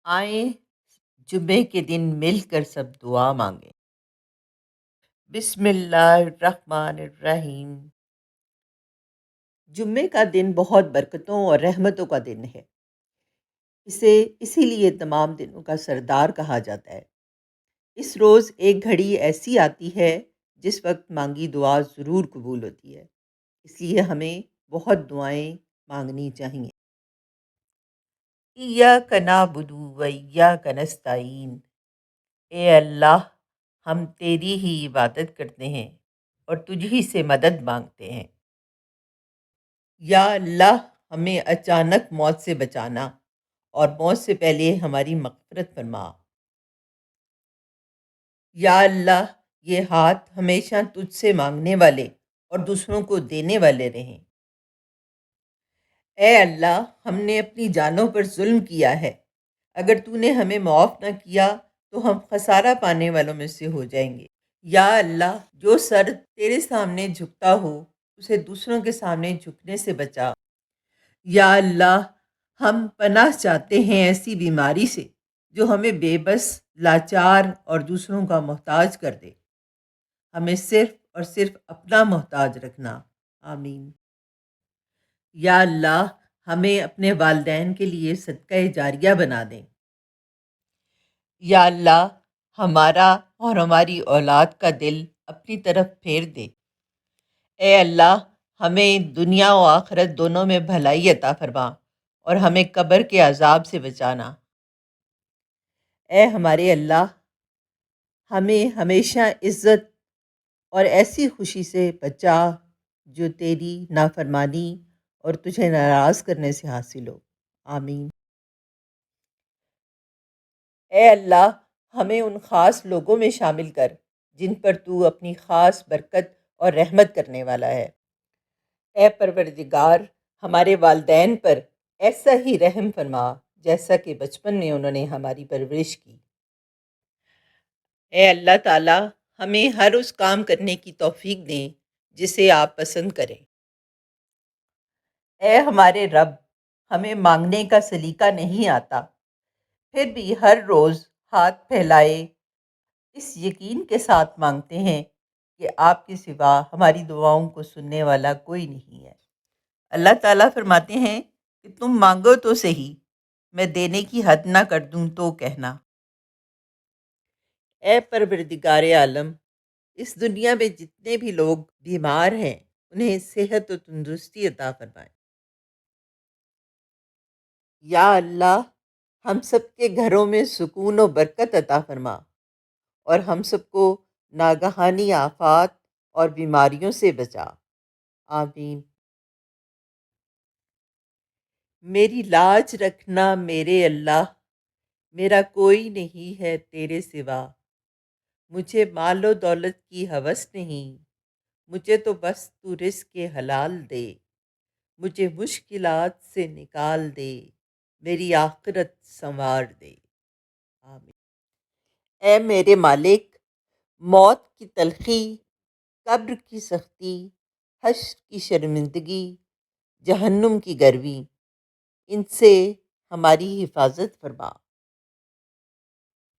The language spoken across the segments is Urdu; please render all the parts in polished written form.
آئیں جمعے کے دن مل کر سب دعا مانگیں۔ بسم اللہ الرحمن الرحیم۔ جمعے کا دن بہت برکتوں اور رحمتوں کا دن ہے۔ اسے اسی لیے تمام دنوں کا سردار کہا جاتا ہے۔ اس روز ایک گھڑی ایسی آتی ہے جس وقت مانگی دعا ضرور قبول ہوتی ہے، اس لیے ہمیں بہت دعائیں مانگنی چاہیے۔ ایاک نعبد و ایاک نستعین، اے اللہ ہم تیری ہی عبادت کرتے ہیں اور تجھ ہی سے مدد مانگتے ہیں۔ یا اللہ ہمیں اچانک موت سے بچانا اور موت سے پہلے ہماری مغفرت فرما۔ یا اللہ یہ ہاتھ ہمیشہ تجھ سے مانگنے والے اور دوسروں کو دینے والے رہیں۔ اے اللہ ہم نے اپنی جانوں پر ظلم کیا ہے، اگر تو نے ہمیں معاف نہ کیا تو ہم خسارہ پانے والوں میں سے ہو جائیں گے۔ یا اللہ جو سر تیرے سامنے جھکتا ہو اسے دوسروں کے سامنے جھکنے سے بچا۔ یا اللہ ہم پناہ چاہتے ہیں ایسی بیماری سے جو ہمیں بے بس، لاچار اور دوسروں کا محتاج کر دے۔ ہمیں صرف اور صرف اپنا محتاج رکھنا، آمین۔ یا اللہ ہمیں اپنے والدین کے لیے صدقہ جاریہ بنا دیں۔ یا اللہ ہمارا اور ہماری اولاد کا دل اپنی طرف پھیر دے۔ اے اللہ ہمیں دنیا و آخرت دونوں میں بھلائی عطا فرما اور ہمیں قبر کے عذاب سے بچانا۔ اے ہمارے اللہ ہمیں ہمیشہ عزت اور ایسی خوشی سے بچا جو تیری نافرمانی اور تجھے ناراض کرنے سے حاصل ہو، آمین۔ اے اللہ ہمیں ان خاص لوگوں میں شامل کر جن پر تو اپنی خاص برکت اور رحمت کرنے والا ہے۔ اے پروردگار ہمارے والدین پر ایسا ہی رحم فرما جیسا کہ بچپن میں انہوں نے ہماری پرورش کی۔ اے اللہ تعالی ہمیں ہر اس کام کرنے کی توفیق دیں جسے آپ پسند کریں۔ اے ہمارے رب ہمیں مانگنے کا سلیقہ نہیں آتا، پھر بھی ہر روز ہاتھ پھیلائے اس یقین کے ساتھ مانگتے ہیں کہ آپ کے سوا ہماری دعاؤں کو سننے والا کوئی نہیں ہے۔ اللہ تعالیٰ فرماتے ہیں کہ تم مانگو تو صحیح، میں دینے کی حد نہ کر دوں تو کہنا۔ اے پروردگار عالم اس دنیا میں جتنے بھی لوگ بیمار ہیں انہیں صحت و تندرستی عطا فرمائے۔ یا اللہ ہم سب کے گھروں میں سکون و برکت عطا فرما اور ہم سب کو ناگہانی آفات اور بیماریوں سے بچا، آمین۔ میری لاج رکھنا میرے اللہ، میرا کوئی نہیں ہے تیرے سوا، مجھے مال و دولت کی ہوس نہیں، مجھے تو بس تو رزق حلال دے، مجھے مشکلات سے نکال دے، میری آخرت سنوار دے، آمین۔ اے میرے مالک موت کی تلخی، قبر کی سختی، حشر کی شرمندگی، جہنم کی گرمی، ان سے ہماری حفاظت فرما۔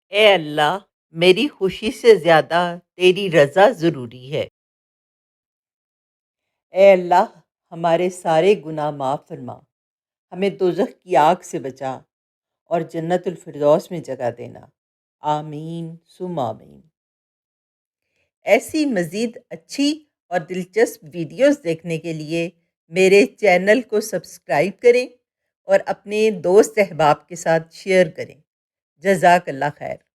اے اللہ میری خوشی سے زیادہ تیری رضا ضروری ہے۔ اے اللہ ہمارے سارے گناہ معاف فرما، ہمیں دوزخ کی آگ سے بچا اور جنت الفردوس میں جگہ دینا، آمین ثم آمین۔ ایسی مزید اچھی اور دلچسپ ویڈیوز دیکھنے کے لیے میرے چینل کو سبسکرائب کریں اور اپنے دوست احباب کے ساتھ شیئر کریں۔ جزاک اللہ خیر۔